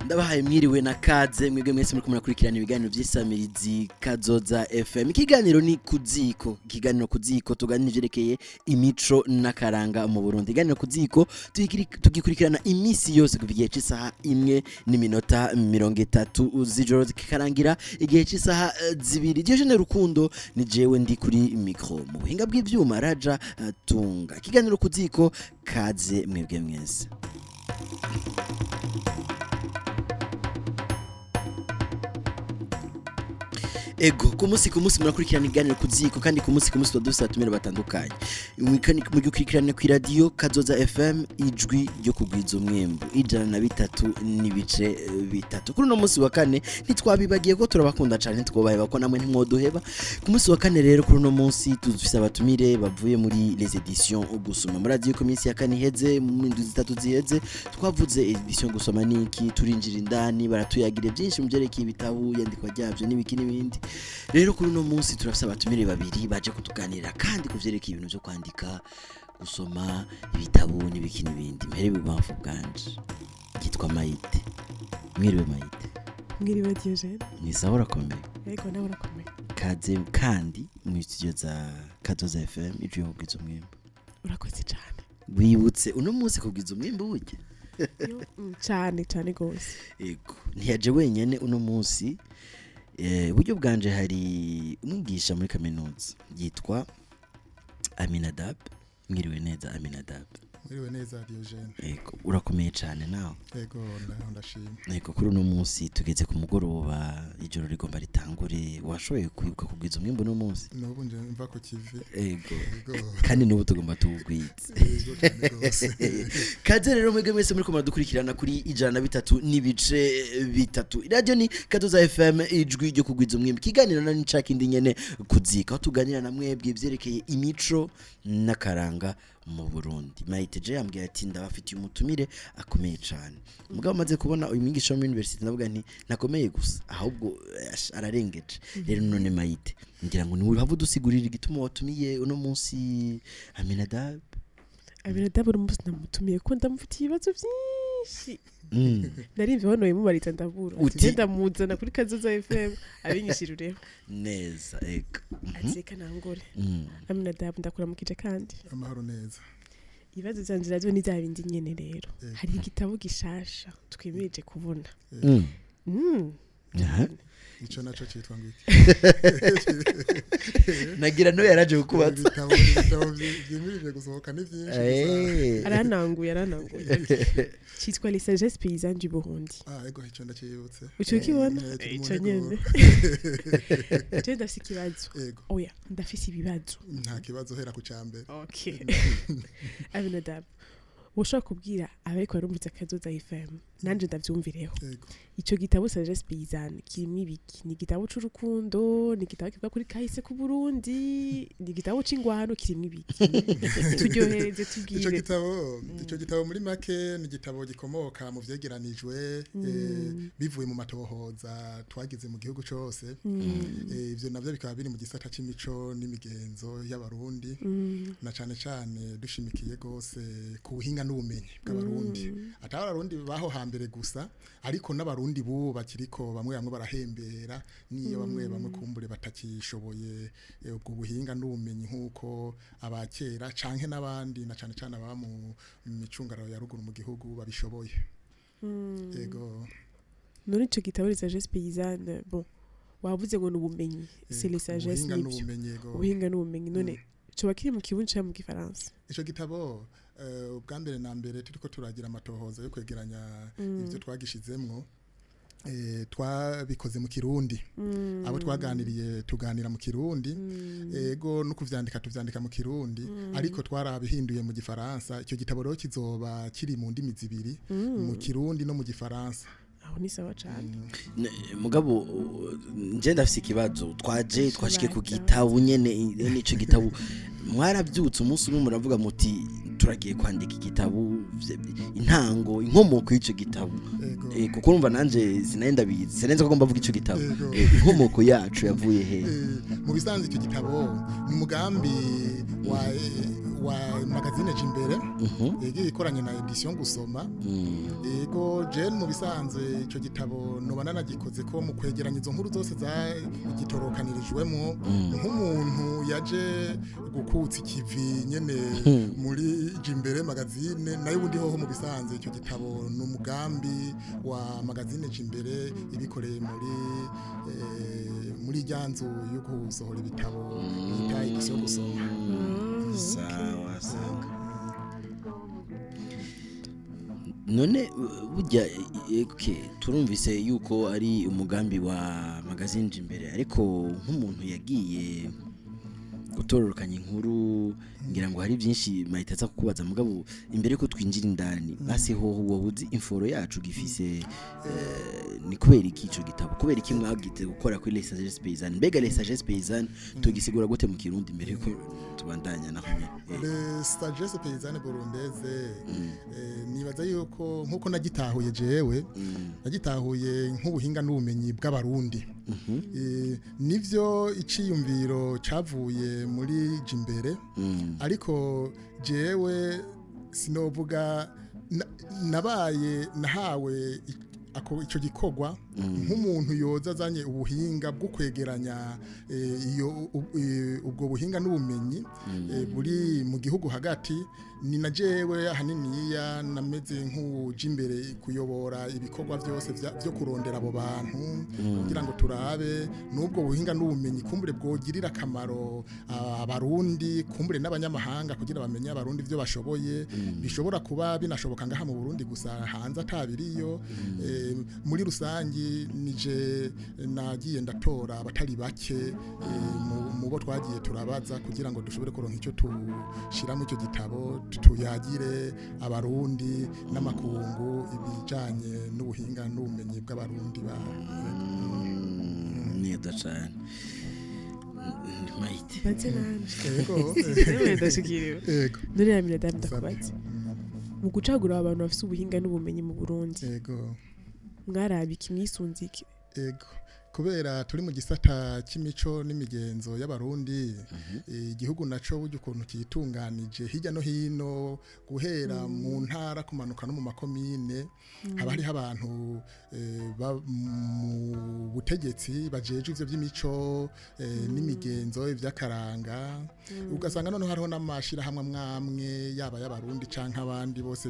Ndabahaye mwiriwe na kaze mwebwe mwese muri kumurakurikirana ibiganiro by'isamirizi Kazoza FM. Ikiganiro ni kuziko, ikiganiro kuziko tuganira ivyerekeye imico n'akaranga mu Burundi. Ikiganiro kuziko tugikurikirana imisi yose kuva igihe cy'isaha 1:30 z'ijoro zikarangira igihe cy'isaha 2. Diogene Rukundo ni jewe ndi kuri micro mu buhinga bw'ivyuma Raja Tunga. Ikiganiro kuziko kaze mwebwe mwese. Ego kumusi murakurikirana iganiro kuziko kandi kumusi badufisa tumere batandukanye. Mugikurikirana ku radio Kazoza FM ijwi ryo kugwiza umwembu 103.3. Kuri no musi wa kane ntitwabibagiye ko turabakunda cyane twobaye bako namwe ntimwoduheba. Ku musi wa kane rero kuri no musi tuzufisa abatumire bavuye muri les Éditions Gusoma. Muri radio komisi ya kane heze mu ndwi zitatu ziheze twavuze Éditions Gusoma niki turinjira indani baratuyagire byinshi mu byerekeye ibitabu yandikwa ryavyo n'ibiki n'ibindi. Rero kuri no munsi turafisa abatumire babiri baje kutuganira kandi kuvyerekeye ibintu byo kwandika gusoma ibitabu n'ibiki n'ibindi. Mbere bibamfu bwanje kitwa Maite. Mwiriwe Maite. Mwiriwe Diogene. Ni sawa urakomeye. Yego nawe urakomeye. Kaze kandi mu studio za Kazoza FM ijwi kugwiza umwembu. Urakoze cyane. Wibutse uno munsi kugwiza umwembu burya. cyane gose. Yego ntiyaje wenyene uno munsi. Buryo bwanje hari umwigisha muri Kaminuza yitwa Aminadab. Mwiriwe neza Aminadab. Mwiriwe neza Diogene. Ego urakomeye cyane nawe. Ego ndashimye. Ego kuri uno munsi tugeze ku mugoroba ijoro rigomba ritangure washoboye kwibuka kugwiza umwimbo no munsi. N'ubu nje mva ko kivi. Ego kandi n'ubu tugomba tubugwiza. Ego cyane gose. Kaze rero mwebwe mwese muri kumara dukurikirana kuri 103.3. Radio ni Kazoza FM ijwi ryo kugwiza umwimbo. Kiganiro nani cakindi nyene kuzika aho tuganira na mwebwe ivyerekeye imico n'akaranga mu Burundi. Maite je yambwiye ati ndabafitiye umutumire akomeye cyane. Mugabo maze kubona uyu mwigisha wa university ndavuga nti nakomeye gusa ahubwo ararengeje. Rero none Maite ngira ngo ni uravu dusigurira igituma watumiye uno munsi Aminadab. Aminadab uri munsi namutumiye ko ndamufitiye ibibazo byinshi. Narimve hano yimubariza ndabura. Ngenda muzana kuri Kazoza FM abinyishirireho. Neza ego. Azeka nangore. Aminadab ndakuramukije kandi. Amahoro neza. Ibibazo zanje radio ni zabindi nyene rero. Hari igitabo gishasha twemeje kubona. Ico naco citwa ngiki. Nagira no yaraje kukubaza. Ibitabo byimirije gusohoka ni byinshi. Arananguye. Citwa les Sagesses Paysannes du Burundi. Ego ico ndakiyibutse. Uco kibona? Ico nyene. Je ndafise ikibazo. Oya, ndafise ibibazo. Nta kibazo hera ku cambe. Okay. Aminadab. Ushaka kubwira abariko barumviza Kazoza FM nanje ndavyumvireho. Ico gitabo Sagesses Paysannes kirimo ibiki? Ni gitabo c'urukundo, ni gitabo kivuga kuri kahise ku Burundi, ni gitabo c'ingwano kirimo ibiki? Turyohereze tubwire. Ico gitabo muri make ni gitabo gikomoka mu vyegeranijwe bivuye mu matohoza twagize mu gihugu cose. Ivyo navyo bikaba biri mu gisata c'imico n'imigenzo y'Abarundi na cane dushimikiye gose ku buhinga n'ubumenyi bw'Abarundi. Abarundi baho hambere gusa ariko n'Abarundi bo bakiriko bamwe barahembera niyo bamwe kumbure batakishoboye ubwo buhinga n'ubumenyi nkuko abakera canke n'abandi na cane aba mu micungaro ya ruguru mu gihugu babishoboye. Ego. None ico gitabo les Sagesses Paysannes bon wavuze ngo n'ubumenyi c'est les Sagesses ubuhinga n'ubumenyi none cyo bakiri mu kirundi cyangwa mu gifaransa. Ico gitabo ubwa mbere na mbere turiko turagira amatohoza yo kwegeranya ivyo twagishizemwo twabikoze mu Kirundi. Abo twaganiriye tuganira mu Kirundi. Ego no tuvyandika mu Kirundi ariko twarabihinduye mu Gifaransa. Icyo gitabo rero kizoba kiri mu ndimi zibiri mu Kirundi no mu Gifaransa. Aho ni sawa cyane. Mugabo nje ndafise ikibazo twashike ku gitabo nyene nico gitabo mwarabyutse umunsi umwe muravuga muti turagiye kwandika igitabo intango inkomoko y'ico gitabo. Kuko urumva nanje sinenda bizi senenze ko mbavuga ico gitabo inkomoko yacu yavuye he. Mu bisanzwe icyo gitabo ni umugambi wa magazine Jimbere yagiye ikoranye na Éditions Gusoma ego je mu bisanzwe ico gitabo no bananagikoze ko mu kwegeranya izo nkuru zose za gitorokanirijwemo nk'umuntu yaje gukutsa ikivi nyene muri Jimbere magazine nayo ubundi hoho mu bisanzwe ico gitabo no mugambi wa magazine Jimbere ibikoreye muri ryanzu yo gusohora ibitabo bita Éditions Gusoma. Sawa sawa. None burya turumvise yuko ari umugambi wa magazine Jimbere ariko nk'umuntu yagiye gutororokanya inkuru ngira ngo hari byinshi mahitaza kukubaza mugabo imbere ko twinjira indani basi hoho wuzi inforo yacu gifise ni kubera iki ico gitabo kubera iki mwagite gukora kuri les Sagesses Paysannes mbega les Sagesses Paysannes tugisigura gute mu Kirundi imbere ko tubandanya naho nyene les Sagesses Paysannes burundeze nibaza yuko nkuko nagitahuye jewe nagitahuye nk'ubuhinga n'ubumenyi bw'Abarundi nivyo iciyumviro cavuye muri Jimbere ariko jewe sinovuga nahawe ico gikorwa nk'umuntu yoza azanye ubuhinga bwo kwegeranya ubwo buhinga n'ubumenyi buri mu gihugu hagati ni na jewe ahaniniya nameze nk'uje imbere kuyobora ibikorwa byose byo kurondera abo bantu kugira ngo turabe n'ubwo buhinga n'ubumenyi kumbure bwogirira akamaro abarundi kumbure n'abanyamahanga kugira bamenye abarundi byo bashoboye bishobora kuba binashoboka ngaha mu Burundi gusa hanze atabiriyo muri rusangi nije nagiye ndatora abatari bake mu bo twagiye turabaza kugira ngo dushobore kuronka icyo tushira mu icyo gitabo tuyagire abarundi n'amakungu ibijanye n'ubuhinga n'ubumenyi bw'abarundi ba neza cyane Maite ego none Aminadab ndakubaza mu gucagura abantu bafite ubuhinga n'ubumenyi mu Burundi ego mwarabiki mwisunziki ego kubera turi mu gisata cy'imico n'imigenzo y'abarundi igihugu naco buryo ukuntu kitunganije hirya no hino guhera mu ntara kumanuka no mu makomine haba hariho abantu mu butegetsi bajeje ivyo by'imico n'imigenzo ivy'akaranga ugasanga none hariho n'amashira hamwe mwamwe yaba y'abarundi canke abandi bose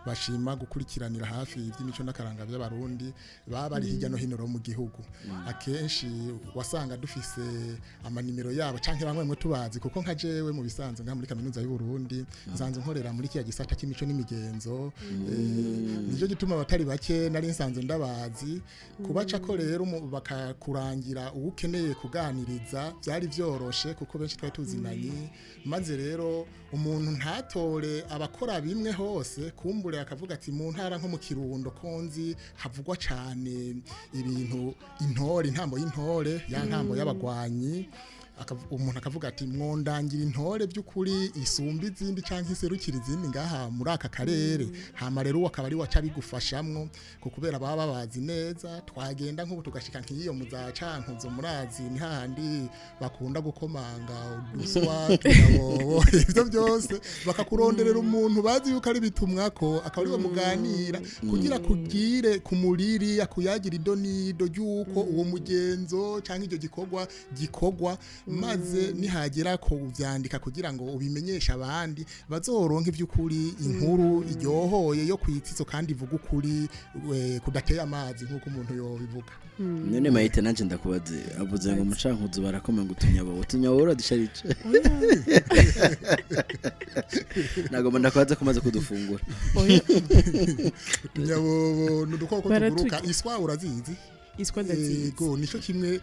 bashima gukurikiranira hafi ivy'imico n'akaranga by'abarundi baba ari hirya no hino mu gihugu akenshi wasanga dufise amanimero yabo canke bamwe mwe tubazi kuko nka jewe mu bisanzwe nga muri Kaminuza y'u Burundi nsanzwe nkorera muri kiya gisata cy'imico n'imigenzo nijo gituma abatari bake nari nsanzwe ndabazi kubaca ko rero bakakurangira ukeneye kuganiriza byari vyoroshe kuko benshi twari tuzinanye maze rero umuntu ntatore abakora bimwe hose kumbure akavuga ati mu ntara nko mu Kirundo konzi havugwa cyane ibintu intambo y'intore ya ntambo y'abagwanyi umuntu akavuga ati mwondangira intore by'ukuri isumba izindi canke iserukira izindi ngaha muri aka karere hama rero akaba ari waca bigufashamwo kubera baba babazi neza twagenda nk'ubu tugashika nk'iyo muzacankuzo murazi ni handi bakunda gukomanga uduswa tugabobo ivyo byose bakakuronderera umuntu bazi yuko ari bitumwako akaba ari muganira kugira kugire kumuriri akuyagira idonido ryuko uwo mugenzo canke iryo gikorwa maze nihagera ko uvyandika kugira ngo ubimenyesha abandi bazoronka ivy'ukuri inkuru iryohoye yo kwitizo kandi ivuga ukuri kudateye amazi nk'uko umuntu yobivuga none Maite nanje ndakubaze avuze ngo mucankuzo barakoma ngo tunyabo uradisharice nagomba ndakubaza kumaze kudufungura tunyabo n'udukoko tuguruka iswa urazizi iswa ndazizi nico kimwe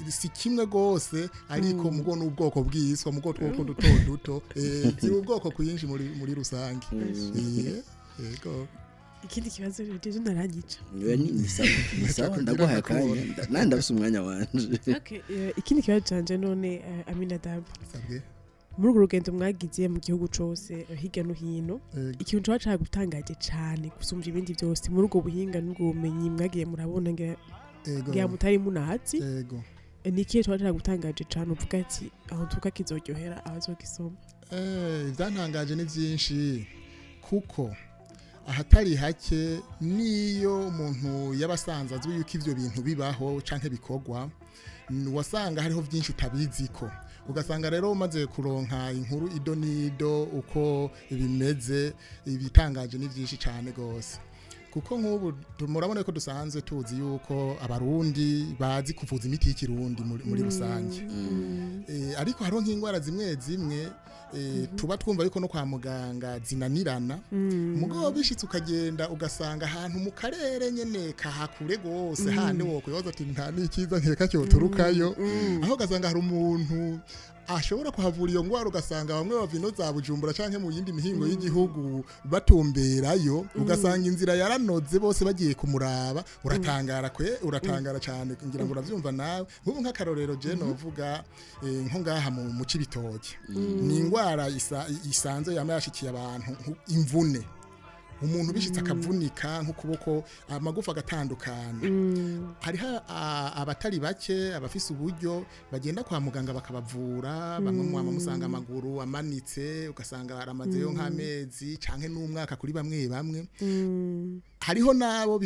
si kimwe gose ariko mugo n'ubwoko bw'iswa mugo twoko duto ziri ubwoko kwinshi muri rusange yego ikindi kibazo rero narangica ni sawa ndaguhaye akanya ndafise umwanya wanje okay ikindi kibazo canje none Aminadab muri urwo rugendo mwagize mu gihugu cose hirya no hino ikintu cyaca gutangaje cyane gusumvya ibindi byose muri urwo buhinga n'ubwo bumenyi mwagiye murabona ngira mutari munazi yego nikiye cyaca gutangaje cyane uvuga ati aho tuka kizoryohera abazogisoma Ibyantangaje ni byinshi kuko ahatari hake niyo umuntu yabasanze azwi yuko ivyo bintu bibaho canke bikorwa wasanga hariho byinshi utabiziko ugasanga rero umaze kuronka inkuru ido nido uko bimeze ibitangaje ni byinshi cyane gose kuko nk'ubu murabona ko dusanzwe tuzi yuko abarundi bazi kuvuza imiti y'ikirundi muri rusange ariko hariho nk'indwara zimwe zimwe tuba twumva yuko no kwa muganga zinanirana mugabo bishitse ukagenda ugasanga ahantu mu karere nyene kahakure gose hande wo kuyoza ati nta nikiza nkeka cyo turukayo aho ugasanga hari umuntu ashobora kuhavura iyo ngwara ugasanga bamwe bavino za Bujumbura canke mu yindi mihingo y'igihugu batumberayo ugasanga inzira yaranoze bose bagiye kumuraba uratangara cyane ngira ngo uravyumva nawe nk'ubu nk'akarorero je novuga nko ngaha mu Cibitoke ni ingwara isanzwe yamayashikiye abantu imvune umuntu bishitse akavunika nk'ukuboko amagufa agatandukana hariho abatari bake abafise uburyo bagenda kwa muganga bakabavura bamwe mu musanga amaguru amanitse ugasanga aramazeyo nk'amezi canke n'umwaka kuri bamwe hariho nabo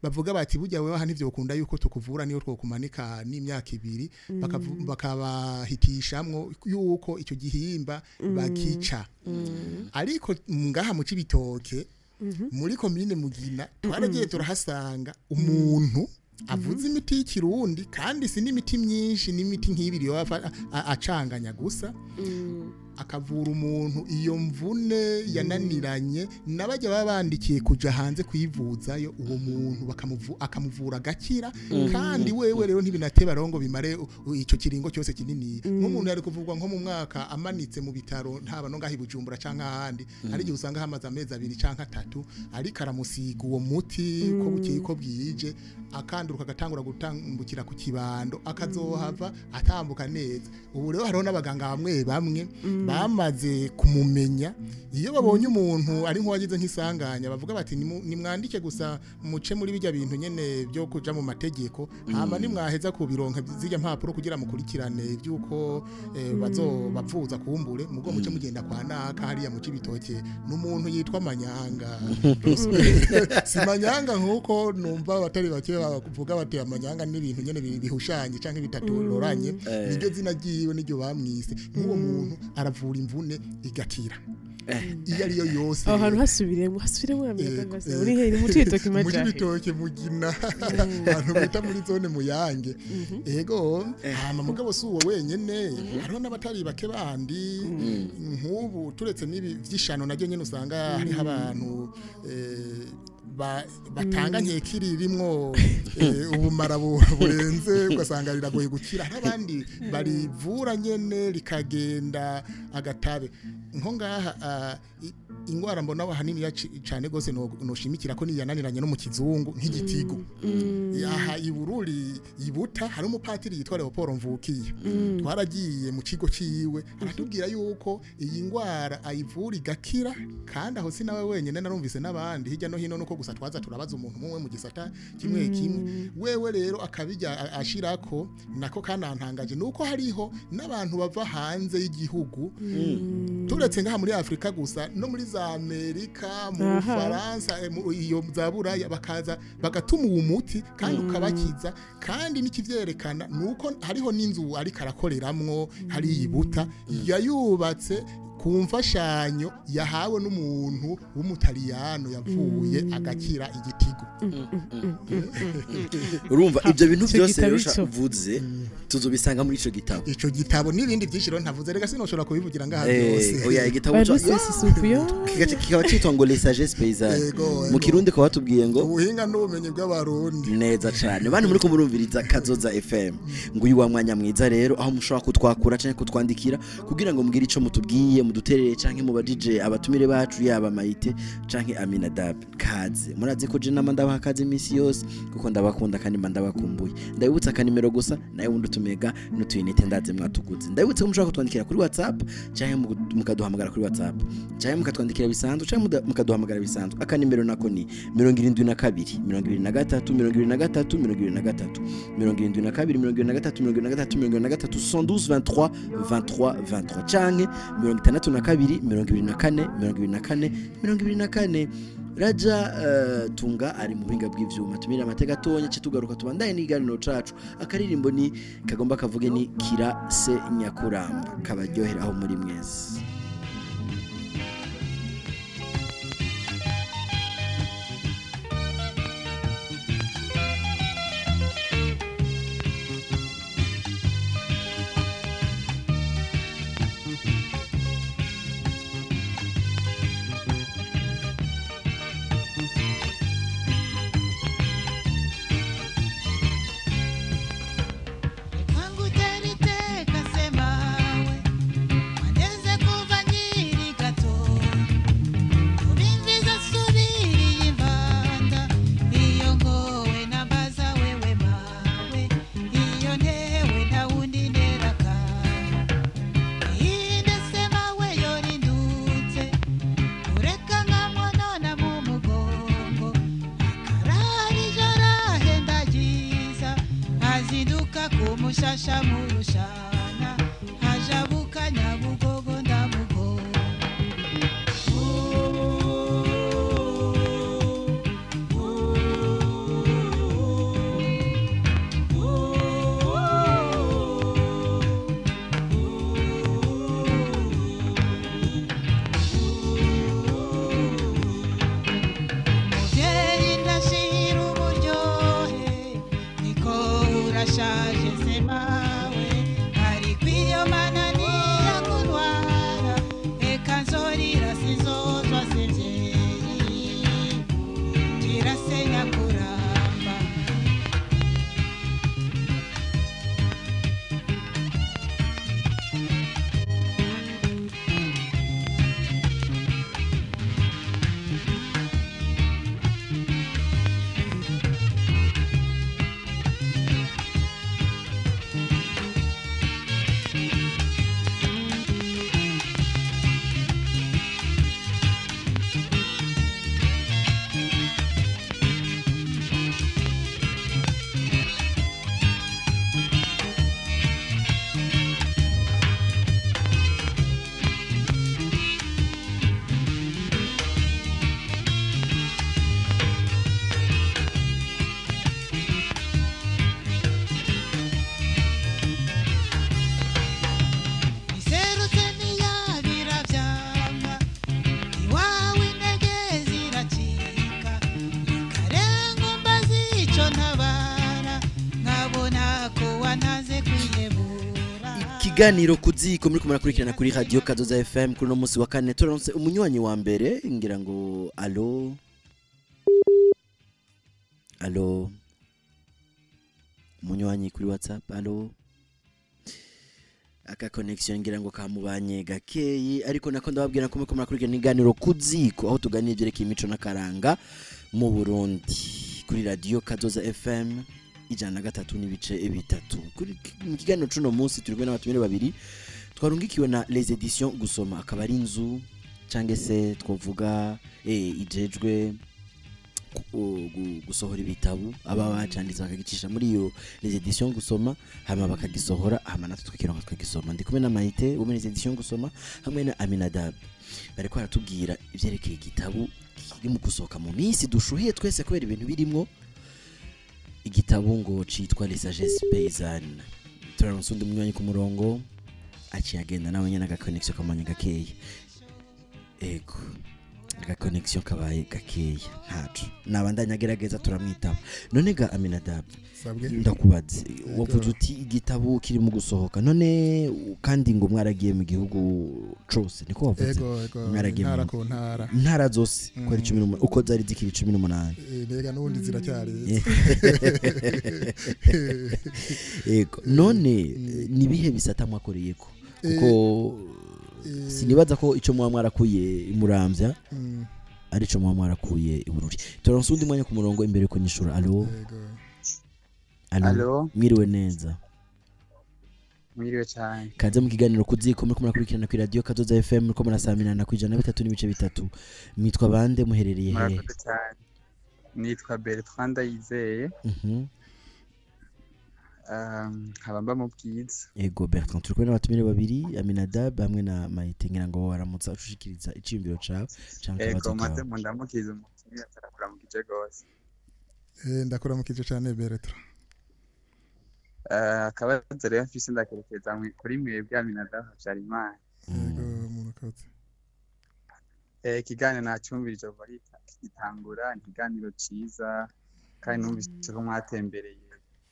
bavuga bati burya wewe hano ivyo ukunda yuko tukuvura niyo twokumanika n'imyaka 2 bakabahitishamwo yuko icyo gihimba bakica ariko ngaha mu Cibitoke muri komine Mugina twaragiye turahasanga umuntu avuze imiti y'ikirundi kandi si n'imiti myinshi n'imiti nk'ibiri acanganya gusa akavura umuntu iyo mvune yananiranye nabajya babandikiye kuja hanze kuyivuzayo uwo muntu akamuvura gakira kandi wewe rero ntibinateba rongo bimare ico kiringo cyose kinini nk'umuntu yari kuvurwa nko mu mwaka amanitse mu bitaro ntaba no ngahi Bujumbura canka ahandi ari gihe usanga hamaze amezi 2 canka 3 ari karamusiga uwo muti ko bukiye ko bwije akanduruka gatangura gutambukira ku kibando akazohava atambuka neza ubu rero hariho n'abaganga bamwe bamaze kumumenya iyo babonye umuntu ari nk'uwagize nk'isanganya bavuga bati nimwandike gusa muce muri bijya bintu nyene byo kuja mu mategeko hama nimwaheza kubironka zijya mpapuro kugira mukurikirane ibyuko bavuza kumbure mugo muce mugenda kwa naka hariya mu Cibitoke n'umuntu yitwa Manyanga si Manyanga nkuko numva batari bake bavuga bati Manyanga n'ibintu nyene bihushanye canke bitatororanye niryo zina giwe niryo bamwise nk'uwo muntu aravura imvune igakira iyo ariyo yose aho hantu hasubiremo amenya se uri heri mu Cibitoke majahe mu Cibitoke Mugina abantu bita muri zone Muyange ego hama mugabo si uwo wenyene hariho n'abatari bake bandi nk'ubu turetse n'ibi vyishano naryo nyene usanga hari abantu batanga nkekiri rimwo ubumara burenze ugasanga riragoye gukira n'abandi barivura nyene likagenda agatabe nko ngaha ingwara mbona ahanini cyane gose noshimikira ko niyananiranye no mu kizungu nk'igitigo aha ibururi ibuta hari umupatiri yitwa Leopold Mvukiye twaragiye mu kigo ciwe aratubwira yuko iyi ngwara ayivura igakira kandi aho sinawe wenyene narumvise n'abandi hirya no hino nuko gusa twaza turabaza umuntu umwe mu gisata kimwe wewe rero akabijya ashirako nako kanantangaje nuko hariho n'abantu bava hanze y'igihugu turetse ngaha muri Afrika gusa no muri za Amerika mu Faransa iyo zaburaya bakaza bagatuma uwo muti kandi ukabakiza kandi nikivyerekana nuko hariho n'inzu ari karakoreramwo hari ibuta yayubatse ku mfashanyo yahawe n'umuntu w'umutaliyano yavuye agakira igitigo urumva ibyo bintu byose rero uvuze tuzobisanga muri ico gitabo n'ibindi byishiro ntavuze rega sinoshobora kubivugira ngaha byose oya igitabo kikaba cyitwa ngo les Sagesses Paysannes mu Kirundi ko batubwiye ngo ubuhinga n'ubumenyi bw'Abarundi neza cyane bandi muri ko murumviriza Kazoza FM ngo uyu wa mwanya mwiza rero aho mushobora kutwakura canke kutwandikira kugira ngo mugire ico mutubwiye muduterere canke mu DJ abatumire bacu yaba Maite canke Aminadab kaze murazi ko je namanda ndabaha akazi imisi yose kuko ndabakunda kandi mba ndabakumbuye ndabibutsa akanimero gusa nawe wundi utumega n'utuyinite ndaze mwatuguze ndabibutsa ko mushobora kutwandikira kuri WhatsApp cyangwa mukaduhamagara kuri WhatsApp cyangwa mukatwandikira bisanzwe cyangwa mukaduhamagara bisanzwe akanimero nako ni 72 23 23 23 72 23 23 23 canke 62 24 24 24 Raja Tunga ari mu binga bw'ivyuma tumira amateka tonye citugaruka tubandaye n'iganiro cacu akaririmbo ni kagomba kavuge ni kira se nyakuramba kabaryohera aho muri mwese Mushasha murushana hajabuka nyabugogo ndamugo Muvyeyi ndashira uburyohe niko urashaje semawe ariko iyo manani yakunwara eka nzorira sizozwa sevyeyi ndirasenya kuramba iserutse ntiyabira vyanga iwawe intege ziracika ikarenga mbazi ico ntabara nkabona ko wantaze kwihebura ikiganiro kuziko muri kumurakurikirana kuri radio Kazoza FM kuri no munsi wa kane turonse umunywanyi wa mbere ngira ngo allo umunywanyi kuri WhatsApp allo aka connection ngira ngo kamubanye gakeyi ariko nako ndababwira ko murakurikirana iganiro kuziko aho tuganira ibyerekeye imico nakaranga mu Burundi kuri radio Kazoza FM 103 n'ibice bitatu kuri ikiganiro cuno munsi turi n'abatumire babiri twarungikiwe na les Éditions Gusoma akaba ari inzu cange se twovuga ijejwe gusohora ibitabu aba bacanditse bakagicisha muri iyo les Éditions Gusoma hama bakagisohora hama natwe tukironka twagisoma ndi kumwe na Maite wo muri les Éditions Gusoma hamwe na Aminadab bariko baratubwira ivyerekeye igitabu kiri mu gusohoka mu minsi dushuhiye twese kubera ibintu birimwo igitabu ngo citwa les Sagesses Paysannes turanse undi munywanyi ku murongo aciye agenda nawe nyene aga connection kamanye gakeya ego aga connection kabaye gakeya ntacu nabandanya agerageza turamwitaba none ga Aminadab ndakubaze wavuze uti igitabu kiri mu gusohoka none kandi ngo mwaragiye mu gihugu cose niko wavuze mwaragiye ko ntara zose ko ari 18 uko zari zikiri 18 nega nundi ziracyari ego none nibihe bisata mwakoreyeko kuko sinibaza ko ico mwarakuye muramvya arico muba mwarakuye i Bururi. Turonse undi mwanya ku murongo imbere ko nyishura. Allo Allo. mwiriwe neza. Mwiriwe cyane. Kaze mu kiganiro kuziko muri kumurakurikirana ku radio Kazoza FM ko murasaminana ku 103 n'ibice bitatu. Mwitwa bande muherereye he? Murakoze cyane. Nitwa Bertrand Ndayizeye. Nkaba mba mu Bwiza. Yego Bertrand, turi kumwe n'abatumire babiri, Aminadab hamwe na Maite, ngira ngo waramutsa ushikiriza icimbiro cawe canke Yego maze mundamukiza umutumire atakuramukije gose. Ndakuramukije cyane Bertrand. Akabazo rero mfise ndakerekeza kuri mwebwe Aminadab Havyarimana. Yego murakoze. Ikiganiro nacyumvirije bari gitangura ikiganiro ciza kandi numvise ko mwatembereye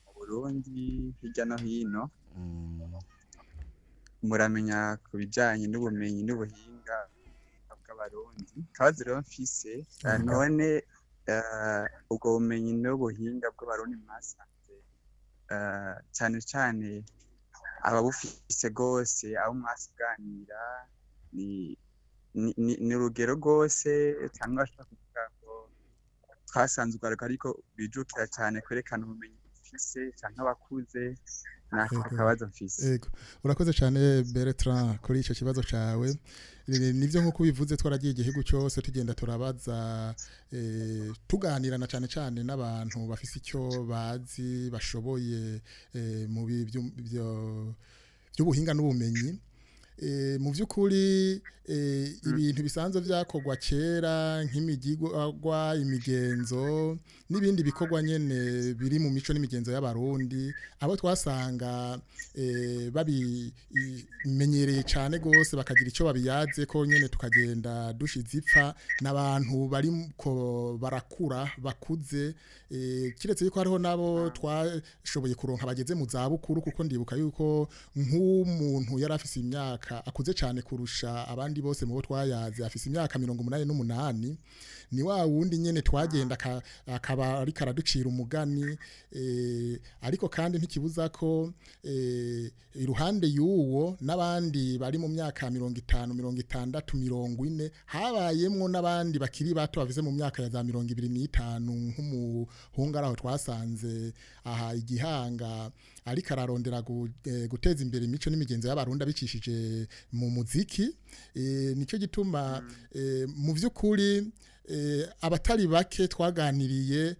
mu Burundi hirya no hino. Muramenya ku bijanye n'ubumenyi n'ubuhinga bw'Abarundi. Akabazo rero mfise none ubwo bumenyi n'ubuhinga bw'Abarundi mwasanze cyane cyane ababufise gose abo mwasiganira ni urugero rwose cyangwa ashaka kuvuga ngo twasanze ugaruka ariko bijukira cyane kwerekana ubumenyi bufise cyangwa abakuze nako kabazo mfise. Yego urakoze cyane Bertrand kuri ico kibazo cawe. Nivyo nkuko bivuze twaragiye igihugu cyose tugenda turabaza tuganira na cyane cyane n'abantu bafise icyo bazi bashoboye mu by'ubuhinga n'ubumenyi. Mu by'ukuri ibintu bisanzwe byakogwa kera nk'imigigwa imigenzo n'ibindi bikorwa nyene biri mu mico n'imigenzo y'Abarundi abo twasanga babimenyereye cyane gose bakagira icyo babiyaze ko nyene tukagenda dushize ipfa n'abantu bari ko barakura bakuze kiretse yuko hariho nabo twashoboye kuronka bageze mu za bukuru kuko ndibuka yuko nk'umuntu yari afise imyaka akuze cyane kurusha abandi bose mu bo twayaze afise imyaka 88 ni wa wundi nyene twagenda akaba ari karaducira umugani ariko kandi ntikibuza ko iruhande y'uwo nabandi bari mu myaka 50 60 40 habayemwo nabandi bakiri bato bavize mu myaka ya za 25 nk'umuhungara aho twasanze aha igihanga ari kararondera guteza imbere imico n'imigenzo y'Abarundi bicishije mu muziki nico gituma mu vy'ukuri abatari bake twaganiriye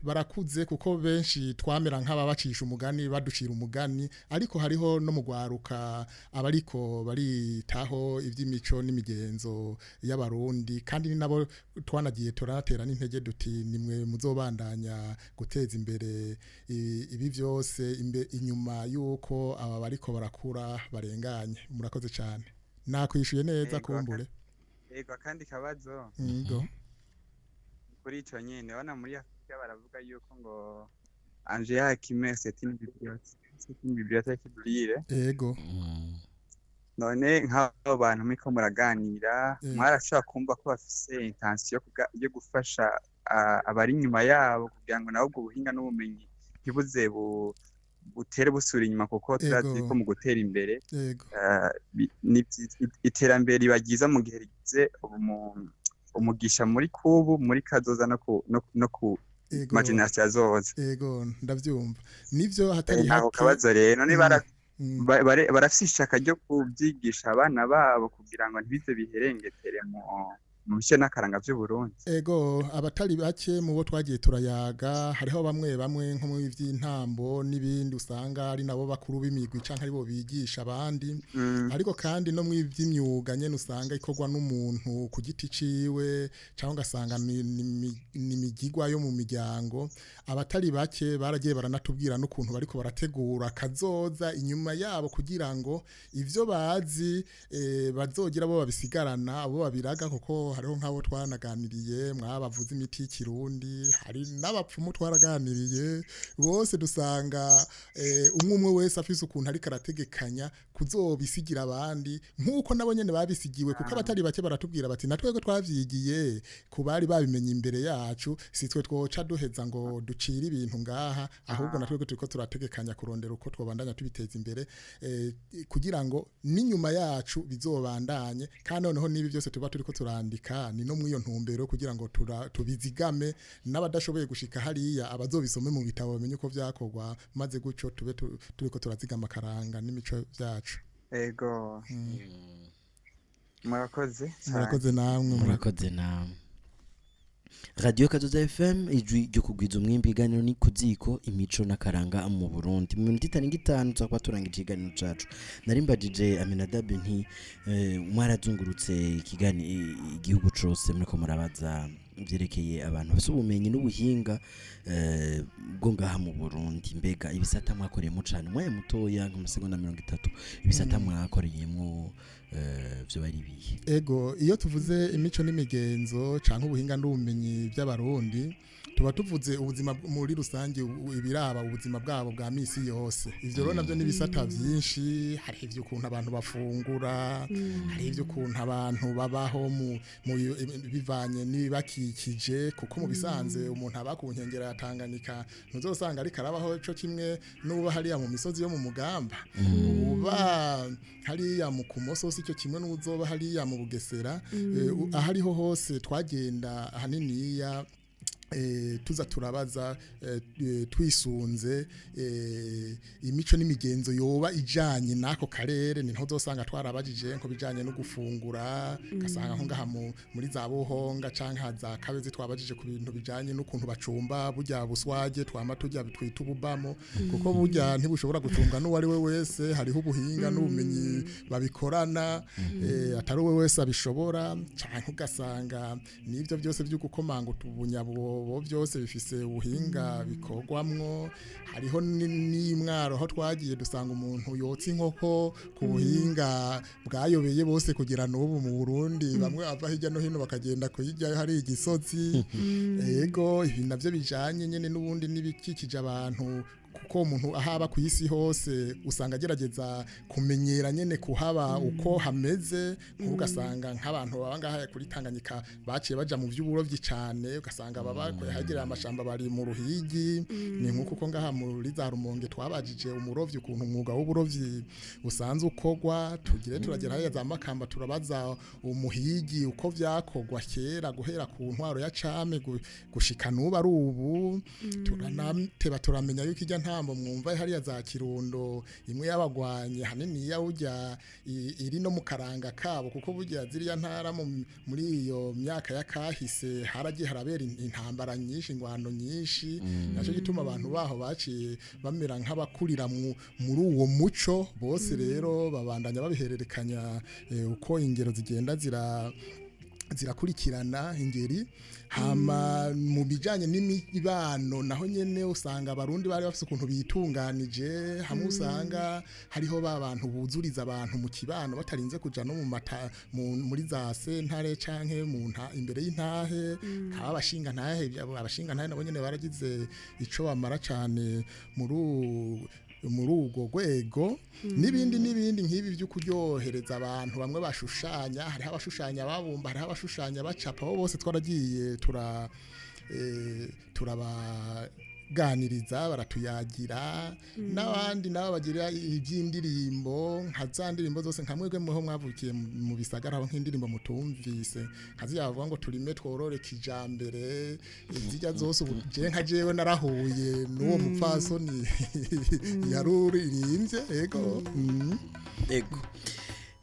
barakuze kuko benshi twamera nk'ababacisha umugani baducira umugani ariko hariho no mugwaruka abariko baritaho ivy'imico n'imigenzo y'Abarundi kandi ni nabo twanagiye turatera n'intege duti nimwe muzobandanya guteza imbere ibi byose inyuma yuko aba bariko barakura barenganye. Murakoze cyane nakwishuye neza kumbure. Ego kandi kabazo kuri ico nyene wana muri Afrika baravuga yuko ngo anje yakime c'est une bibliothèque libre. Ego none nk'abo bantu miko muraganira mwarashaka kumva ko bafise intention yo gufasha abari nyuma yabo kugira ngo nabo ubwo buhinga n'ubumenyi ntibuze butere busura inyuma kuko turazi ko mu gutera imbere iterambere ribagiza mu gihe rigize umugisha muri kubu muri kazoza no ku imagination azoza. Ego ndavyumva nivyo hatari hako kabazo rero ni barafise ishaka ryo kubyigisha abana babo kugira ngo ntibize biherengetere mu bice n'akaranga by'Uburundi. Ego abatari bake mu bo twagiye turayaga hariho bamwe nko mu by'intambo n'ibindi usanga ari nabo bakuru b'imigwi canke ari bo bigisha abandi ariko kandi no mu by'imyuga nyene usanga ikorwa n'umuntu ku giti ciwe cyangwa ugasanga ni imigigwa yo mu miryango. Abatari bake baragiye baranatubwira n'ukuntu bariko barategura kazoza inyuma yabo kugira ngo ivyo bazi bazogira bo babisigarana abo babiraga kuko hariho nk'abo twanaganiriye mwabavuze imiti y'ikirundi hari n'abapfumu twaraganiriye bose dusanga umwe wese afise ukuntu ari karategekanya kuzobisigira abandi nk'uko nabo nyene babisigiwe kuko abatari bake baratubwira bati natwego twavyigiye ku bari babimenye imbere yacu sitwe twoca duheza ngo ducire ibintu ngaha ahubwo natwego turiko turategekanya kurondera uko twobandanya tubiteza imbere kugira ngo n'inyuma yacu bizobandanye kandi noneho nibi byose tuba turiko turandika gushika ni no mwiyo ntumbero kugira ngo tubizigame n'abadashoboye gushika hariya abazobisome mu bitabo bamenye uko vyakorwa maze guco tube turiko turazigama karanga n'imico vyacu. Ego. Murakoze namwe. Murakoze namwe. Radio Kazoza FM ijwi ryo kugwiza umwimbi iganiro ni kuziko imico nakaranga mu Burundi. Mu minota 5 twakwa turangije iganiro cacu. Narimbajije Aminadab nti mwarazungurutse igihugu cose muriko murabaza byerekeye abantu bafite ubumenyi n'ubuhinga bwo ngaha mu Burundi. Mbega ibisata mwakoreyemo cyane mwaye mutoya nka masegonda 30 ibisata mwakoreyemo byo bari bihe? Ego iyo tuvuze imico n'imigenzo canke ubuhinga n'ubumenyi by'abarundi tuba tuvuze ubuzima muri rusange ibiraba ubuzima bwabo bwa misi yose. Ivyo rero navyo n'ibisata byinshi, hari ivyo ukuntu abantu bafungura, hari ivyo ukuntu abantu babaho mu bivanye n'ibibakikije, kuko mu bisanze umuntu aba ku nkengera ya Tanganyika ntuzosanga ari karabaho cyo kimwe n'uba hariya mu misozi yo mu Mugamba, uba hariya mu Kumoso cyo kimwe n'uzoba hariya mu Bugesera. Ahariho hose twagenda haniniya tuza turabaza twisunze imico n'imigenzo yoba ijanye nako karere. Ni ntozosanga twarabajije nko bijanye no gufungura, gasanga nko ngaha muri za Buhonga canke haza Kabezi twabajije ku bintu bijanye n'ukuntu bacumba burya buswaje twama tujya bitwita ububamo, kuko burya ntibushobora gucumbwa n'uwari we wese, hariho ubuhinga n'ubumenyi babikorana, atari we wese abishobora. Canke ugasanga n'ivyo byose byo gukomanga utubunyabo byose bifise ubuhinga bikorwamwo. Hariho n'imwaro aho twagiye dusanga umuntu yotsa inkoko ku buhinga bwayobeye bose kugira n'ubu mu Burundi bamwe ava hirya no hino bakagenda kuyijyayo hari igisozi. Ego ibi navyo bijanye nyene n'ubundi n'ibikikije abantu, kuko umuntu ahaba ku isi hose usanga agerageza kumenyera nyene kuhaba uko hameze. Ugasanga nk'abantu babangaha kuri Tanganyika baciye baja mu vy'uburovyi cane, ugasanga baba hagira amashamba bari mu Ruhigi. Ni nkuko ngaha muri za Rumonge twabajije umurovyi ukuntu umwuga w'uburovyi usanzwe ukogwa. Tugire turagera haya za Makamba turabaza umuhigi uko vyakogwa kera guhera ku ntwaro ya Came gushika n'ubu ari ubu. Turanateba turamenya yuko ijya ntambo mwumva hariya za Kirundo imwe y'abagwanye hanini ya ujya iri no mu karanga kabo, kuko burya ziriya ntara muri iyo myaka ya kahise haragiye harabera intambara nyinshi, ingwano nyinshi. Naco gituma abantu baho baciye bamera nk'abakurira muri uwo muco. Bose rero babandanya babihererekanya uko ingero zigenda zirakurikirana ingeri. Hama mu bijanye n'imibano naho nyene usanga abarundi bari bafise ukuntu bitunganije, hamwe usanga hariho babantu buzuriza abantu mu kibano batarinze kuja no muri za sentare canke imbere y'intahe. Haba abashinga ntahe nabo nyene baragize ico bamara cane muri ubwo rwego. N'ibindi nk'ibi byo kuryohereza abantu. Bamwe bashushanya, hariho abashushanya babumba, hariho abashushanya bacapa. Abo bose twaragiye turabaganiriza baratuyagira. N'abandi nabo bagira iby'indirimbo, nka za ndirimbo zose nka mwebwe muho mwavukiye mu bisagara aho nk'indirimbo mutumvise nkaziya bavuga ngo turime tworore kijambere. Zijya zose ubu nka jewe narahuye n'uwo mupfasoni yaruririmvye. Ego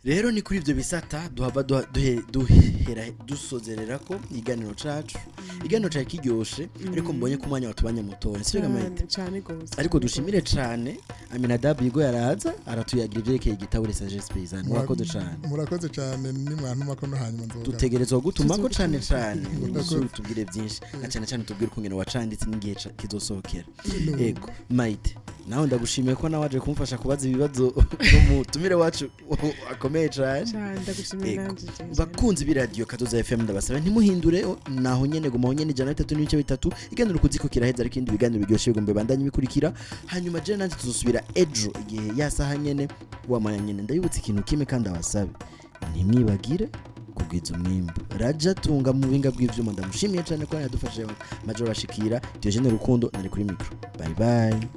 rero ni kuri ivyo bisata duhava dusozerera ko iganiro cacu. Iganiro cacu kiryoshe, ariko mbonye ko umwanya watubanye mutoya sivyo gamayete cyane gose. Ariko dushimire cane Aminadab yigo yaraza aratuyagira ivyerekeye igitabu Sagesses Paysannes. Murakoze cane ni mwantu makono hanyuma nzoga dutegerezwa gutuma ko cane tubwire byinshi, na cyane tubwire kungene wacanditse n'igihe kizosohokera. Ego Maite nawe ndagushimiye ko nawaje kumfasha kubaza ibibazo n'umutumire wacu akomeye cyane. Bakunzi bi Radio Kazoza FM ndabasaba ntimuhindure naho nyene guma nyene 3.3 iganiro kuziko kiraheza, ariko indi biganiro byoshe gombe bandanye bikurikira. Hanyuma je nanje tuzosubira ejo igihe yasaha nyene wamanya nyene. Ndayibutse ikintu kimwe kandi abasabe ntimwibagire kugwiza umwimbo. Raja tunga mu binga bw'ivyuma ndamushimiye cyane ko yadufashije majoro ashikira. Diogene Rukundo nari kuri micro. Bye bye.